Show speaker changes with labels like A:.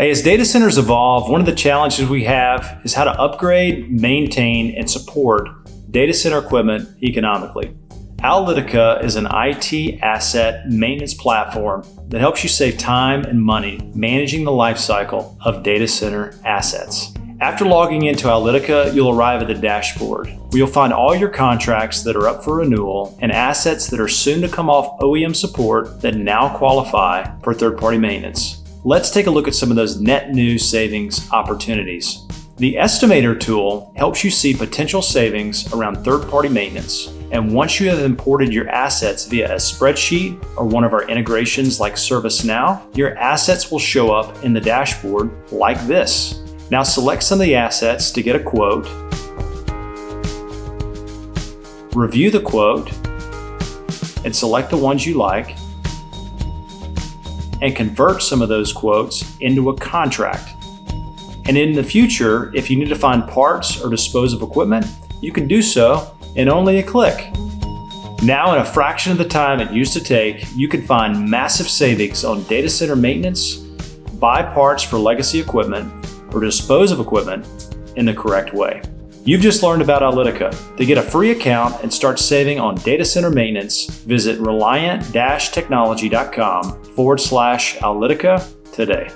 A: Hey, as data centers evolve, one of the challenges we have is how to upgrade, maintain, and support data center equipment economically. Owyltica is an IT asset maintenance platform that helps you save time and money managing the lifecycle of data center assets. After logging into Owyltica, you'll arrive at the dashboard, where you'll find all your contracts that are up for renewal and assets that are soon to come off OEM support that now qualify for third-party maintenance. Let's take a look at some of those net new savings opportunities. The Estimator tool helps you see potential savings around third-party maintenance. And once you have imported your assets via a spreadsheet or one of our integrations like ServiceNow, your assets will show up in the dashboard like this. Now select some of the assets to get a quote, review the quote, and select the ones you like, and convert some of those quotes into a contract. And in the future, if you need to find parts or dispose of equipment, you can do so in only a click. Now, in a fraction of the time it used to take, you can find massive savings on data center maintenance, buy parts for legacy equipment, or dispose of equipment in the correct way. You've just learned about Owyltica. To get a free account and start saving on data center maintenance, visit reliant-technology.com/Owyltica today.